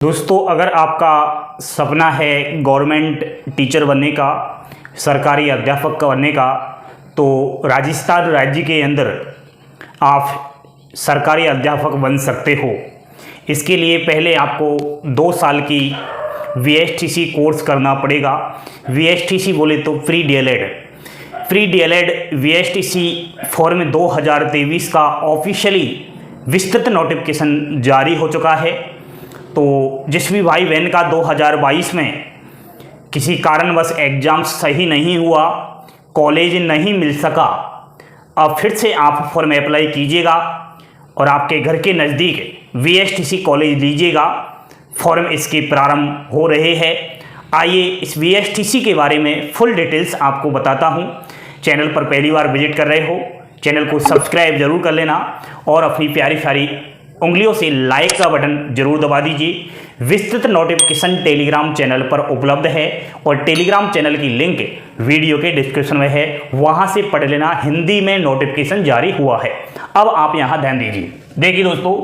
दोस्तों, अगर आपका सपना है गवर्नमेंट टीचर बनने का, सरकारी अध्यापक बनने का, तो राजस्थान राज्य के अंदर आप सरकारी अध्यापक बन सकते हो। इसके लिए पहले आपको 2 साल की VSTC कोर्स करना पड़ेगा। VSTC बोले तो प्री डीएलएड VSTC फॉर्म 2023 का ऑफिशियली विस्तृत नोटिफिकेशन जारी हो चुका है। तो जिस भी भाई बहन का 2022 में किसी कारणवश एग्ज़ाम सही नहीं हुआ, कॉलेज नहीं मिल सका, अब फिर से आप फॉर्म अप्लाई कीजिएगा और आपके घर के नज़दीक VSTC कॉलेज लीजिएगा। फॉर्म इसके प्रारंभ हो रहे हैं। आइए इस VSTC के बारे में फुल डिटेल्स आपको बताता हूं। चैनल पर पहली बार विजिट कर रहे हो, चैनल को सब्सक्राइब जरूर कर लेना और अपनी प्यारी उंगलियों से लाइक का बटन जरूर दबा दीजिए। विस्तृत नोटिफिकेशन टेलीग्राम चैनल पर उपलब्ध है और टेलीग्राम चैनल की लिंक वीडियो के डिस्क्रिप्शन में है, वहां से पढ़ लेना। हिंदी में नोटिफिकेशन जारी हुआ है। अब आप यहां ध्यान दीजिए। देखिए दोस्तों,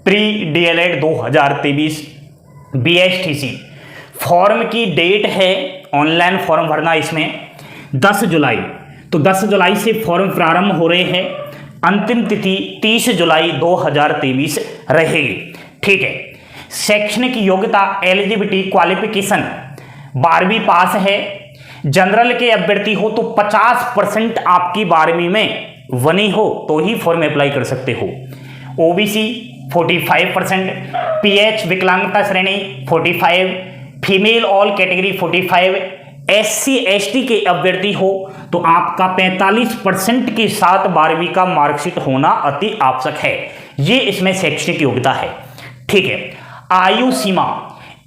प्री डीएलएड 2023 VSTC फॉर्म की डेट है, ऑनलाइन फॉर्म भरना इसमें 10 जुलाई। तो 10 जुलाई से फॉर्म प्रारंभ हो रहे हैं। अंतिम तिथि 30 जुलाई 2023 रहेगी। ठीक है। शैक्षणिक योग्यता एलिजिबिलिटी क्वालिफिकेशन 12वीं पास है। जनरल के अभ्यर्थी हो तो 50% आपकी 12वीं में बनी हो तो ही फॉर्म अप्लाई कर सकते हो। OBC 45%, PH विकलांगता श्रेणी 45, female all category 45, SC ST के अभ्यर्थी हो तो आपका 45% के साथ 12वीं का मार्कशीट होना अति आवश्यक है। ये इसमें शैक्षणिक योग्यता है। ठीक है। आयु सीमा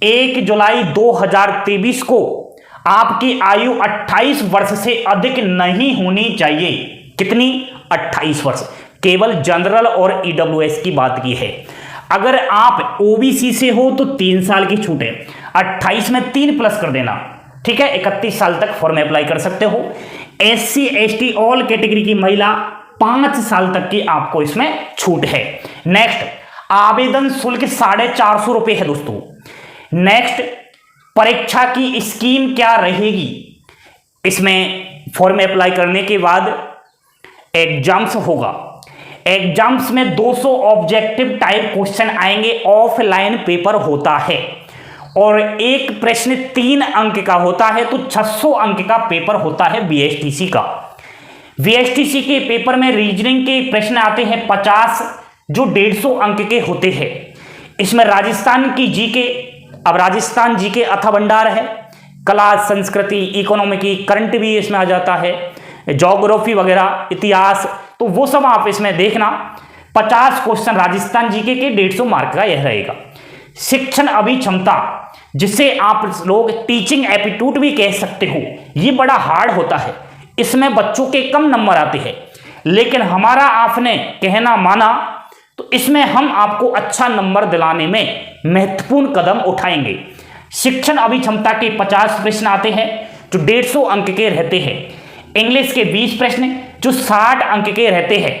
1 जुलाई 2023 को आपकी आयु 28 वर्ष से अधिक नहीं होनी चाहिए। कितनी? 28 वर्ष। केवल जनरल और EWS की बात की है। अगर आप OBC से हो तो 3 साल की छूट है। 28 में 3 प्लस कर देना। ठीक है। 31 साल तक फॉर्म अप्लाई कर सकते हो। SC ST ऑल कैटेगरी की महिला 5 साल तक की आपको इसमें छूट है। नेक्स्ट, आवेदन शुल्क 450 रुपए है दोस्तों। नेक्स्ट, परीक्षा की स्कीम क्या रहेगी? इसमें फॉर्म अप्लाई करने के बाद एग्जाम्स होगा। एग्जाम्स में 200 ऑब्जेक्टिव टाइप क्वेश्चन आएंगे। ऑफलाइन पेपर होता है और एक प्रश्न 3 अंक का होता है, तो 600 अंक का पेपर होता है VSTC का। VSTC के पेपर में रीजनिंग के प्रश्न आते हैं 50, जो 150 अंक के होते हैं। इसमें राजस्थान की जीके, अब राजस्थान जीके अथा भंडार है। कला, संस्कृति, इकोनॉमी की करंट भी इसमें आ जाता है, ज्योग्राफी वगैरह, इतिहास, तो वो सब आप इसमें देखना। 50 क्वेश्चन राजस्थान जीके के 150 मार्क का यह रहेगा। शिक्षण अभिक्षमता, जिसे आप लोग टीचिंग एप्टीट्यूड भी कह सकते हो, ये बड़ा हार्ड होता है। इसमें बच्चों के कम नंबर आते हैं, लेकिन हमारा आपने कहना माना तो इसमें हम आपको अच्छा नंबर दिलाने में महत्वपूर्ण कदम उठाएंगे। शिक्षण अभिक्षमता के 50 प्रश्न आते हैं जो 150 अंक के रहते हैं। इंग्लिश के 20 प्रश्न जो 60 अंक के रहते हैं।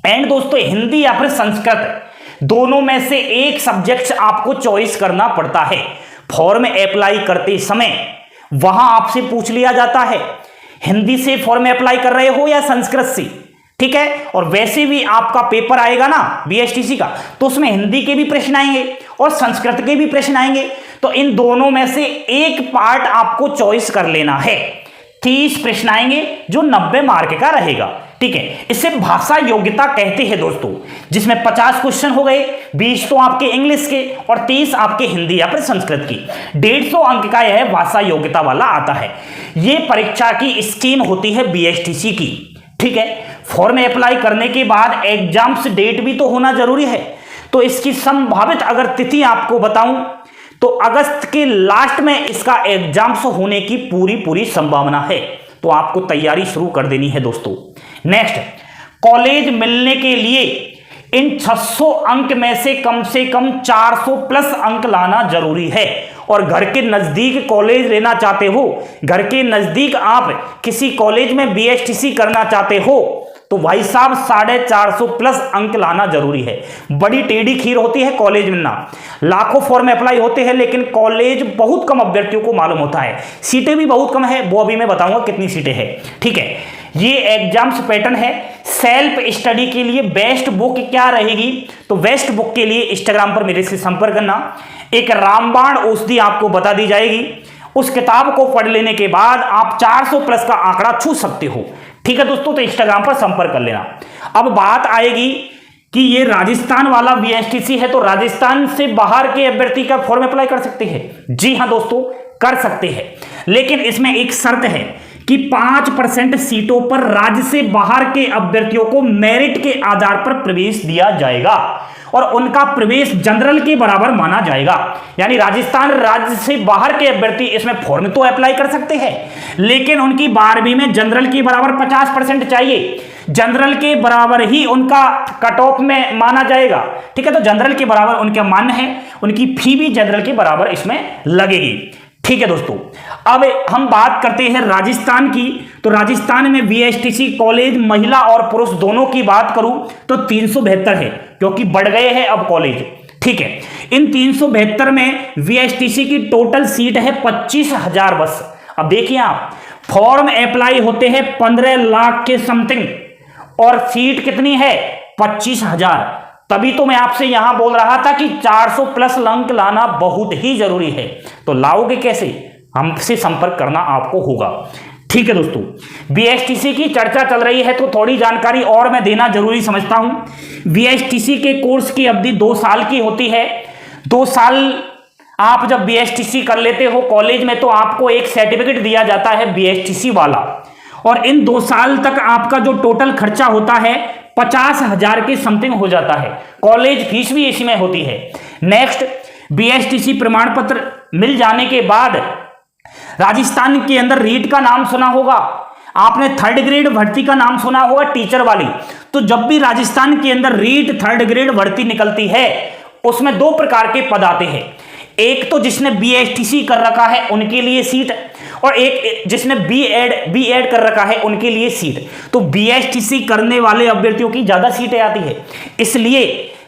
एंड दोस्तों, हिंदी या फिर संस्कृत दोनों में से एक सब्जेक्ट आपको चॉइस करना पड़ता है। फॉर्म अप्लाई करते समय वहां आपसे पूछ लिया जाता है हिंदी से फॉर्म अप्लाई कर रहे हो या संस्कृत से। ठीक है। और वैसे भी आपका पेपर आएगा ना VSTC का, तो उसमें हिंदी के भी प्रश्न आएंगे और संस्कृत के भी प्रश्न आएंगे। तो इन दोनों में से एक पार्ट आपको चॉइस कर लेना है। 30 प्रश्न आएंगे जो 90 मार्क का रहेगा। ठीक है। इसे भाषा योग्यता कहते हैं दोस्तों, जिसमें 50 क्वेश्चन हो गए, 20 तो आपके इंग्लिश के और 30 आपके हिंदी या फिर संस्कृत की। 150 अंक का यह भाषा योग्यता वाला आता है। यह परीक्षा की स्कीम होती है VSTC की। ठीक है। फॉर्म अप्लाई करने के बाद एग्जाम्स डेट भी तो होना जरूरी है। तो इसकी संभावित अगर तिथि आपको बताऊं तो अगस्त के लास्ट में इसका एग्जाम्स होने की पूरी संभावना है। तो आपको तैयारी शुरू कर देनी है दोस्तों। नेक्स्ट, कॉलेज मिलने के लिए इन 600 अंक में से कम 400 प्लस अंक लाना जरूरी है। और घर के नजदीक कॉलेज लेना चाहते हो, घर के नजदीक आप किसी कॉलेज में VSTC करना चाहते हो, तो भाई साहब 450 प्लस अंक लाना जरूरी है। बड़ी टेढ़ी खीर होती है कॉलेज में ना, लाखों फॉर्म अप्लाई होते हैं लेकिन कॉलेज बहुत कम अभ्यर्थियों को मालूम होता है, सीटें भी बहुत कम है, वो अभी मैं बताऊंगा कितनी सीटें हैं। ठीक है, ये एग्जाम्स पैटर्न है। सेल्फ स्टडी के लिए बेस्ट बुक क्या रहेगी, तो बेस्ट बुक के लिए इंस्टाग्राम पर मेरे से संपर्क करना। एक रामबाण औषधि आपको बता दी जाएगी, उस किताब को पढ़ लेने के बाद आप 400 प्लस का आंकड़ा छू सकते हो। ठीक है दोस्तों, तो इंस्टाग्राम पर संपर्क कर लेना। अब बात आएगी कि ये राजस्थान वाला बीएसटीसी है, तो राजस्थान से बाहर के अभ्यर्थी का फॉर्म अप्लाई कर सकते हैं। जी हां दोस्तों, कर सकते हैं, लेकिन इसमें एक शर्त है कि 5% सीटों पर राज्य से बाहर के अभ्यर्थियों को मेरिट के आधार पर प्रवेश दिया जाएगा और उनका प्रवेश जनरल के बराबर माना जाएगा। यानी राजस्थान राज्य से बाहर के अभ्यर्थी इसमें फॉर्म तो अप्लाई कर सकते हैं, लेकिन उनकी 12वीं में जनरल के बराबर 50% चाहिए, जनरल के बराबर ही उनका कट ऑफ में माना जाएगा। ठीक है, तो जनरल के बराबर उनका मान है, उनकी फी भी जनरल के बराबर इसमें लगेगी। ठीक है दोस्तों, अब हम बात करते हैं राजस्थान की। तो राजस्थान में बीएसटीसी कॉलेज महिला और पुरुष दोनों की बात करूं तो 372 है, क्योंकि बढ़ गए हैं अब कॉलेज। ठीक है, इन 372 में बीएसटीसी की टोटल सीट है 25,000 बस। अब देखिए आप, फॉर्म अप्लाई होते हैं 15 लाख के समथिंग और सीट कितनी है 25,000। तभी तो मैं आपसे यहां बोल रहा था कि 400 प्लस अंक लाना बहुत ही जरूरी है। तो लाओगे कैसे, हमसे संपर्क करना आपको होगा। ठीक है दोस्तों, बीएसटीसी की चर्चा चल रही है तो थोड़ी जानकारी और मैं देना जरूरी समझता हूं। बीएसटीसी के कोर्स की अवधि 2 साल की होती है। 2 साल आप जब बीएसटीसी कर लेते हो कॉलेज में तो आपको एक सर्टिफिकेट दिया जाता है बीएसटीसी वाला, और इन 2 साल तक आपका जो टोटल खर्चा होता है 50,000 के समथिंग हो जाता है। कॉलेज फीस भी इसी में होती है। नेक्स्ट, बीएसटीसी प्रमाण पत्र मिल जाने के बाद राजस्थान के अंदर रीट का नाम सुना होगा आपने, 3rd ग्रेड भर्ती का नाम सुना होगा टीचर वाली। तो जब भी राजस्थान के अंदर रीट 3rd ग्रेड भर्ती निकलती है उसमें 2 प्रकार के पद आते हैं। एक तो जिसने बीएसटीसी कर रखा है उनके लिए सीट, और एक जिसने बीएड कर रखा है उनके लिए सीट। तो बीएसटीसी करने वाले अभ्यर्थियों की ज्यादा सीटें आती है, इसलिए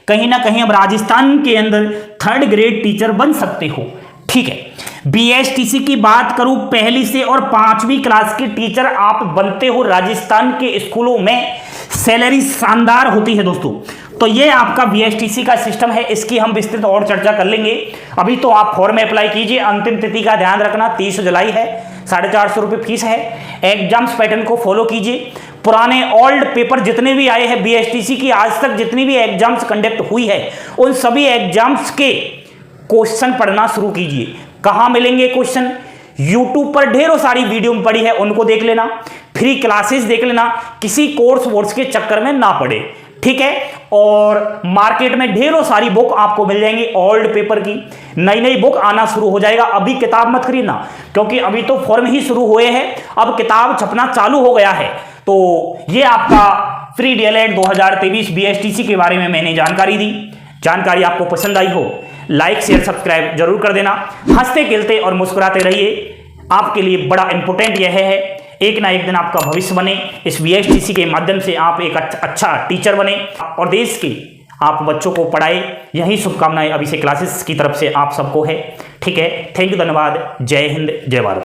कहीं ना कहीं अब राजस्थान के अंदर 3rd ग्रेड टीचर बन सकते हो। ठीक है, बीएसटीसी की बात करूं, 1ली से और 5वीं क्लास के टीचर आप बनते हो राजस्थान के स्कूलों में, सैलरी शानदार होती है दोस्तों। तो ये आपका बीएसटीसी का सिस्टम है, इसकी हम विस्तृत और चर्चा कर लेंगे। अभी तो आप फॉर्म अप्लाई कीजिए, अंतिम तिथि का ध्यान रखना 30 जुलाई है, 450 रुपये फीस है। एग्जाम्स पैटर्न को फॉलो कीजिए, पुराने ओल्ड पेपर जितने भी आए हैं बीएसटीसी की, आज तक जितनी भी एग्जाम्स कंडक्ट हुई है उन सभी एग्जाम्स के क्वेश्चन पढ़ना शुरू कीजिए। कहाँ मिलेंगे क्वेश्चन, यूट्यूब पर ढेरों सारी वीडियो में पड़ी है, उनको देख लेना, फ्री क्लासेस देख लेना, किसी कोर्स वोर्स के चक्कर में ना पड़े। ठीक है, और मार्केट में ढेरों सारी बुक आपको मिल जाएंगी ओल्ड पेपर की, नई नई बुक आना शुरू हो जाएगा। अभी किताब मत खरीदना, क्योंकि अभी तो फॉर्म ही शुरू हुए हैं, अब किताब छपना चालू हो गया है। तो ये आपका फ्री डीएलएड 2023 बीएसटीसी के बारे में मैंने जानकारी दी। जानकारी आपको पसंद आई हो, लाइक शेयर सब्सक्राइब जरूर कर देना। हंसते खेलते और मुस्कुराते रहिए, आपके लिए बड़ा इंपॉर्टेंट यह है, एक ना एक दिन आपका भविष्य बने। इस बीएसटीसी के माध्यम से आप एक अच्छा टीचर बने और देश के आप बच्चों को पढ़ाए। यही शुभकामनाएं अभी से क्लासेस की तरफ से आप सबको है। ठीक है, थैंक यू, धन्यवाद, जय हिंद, जय भारत।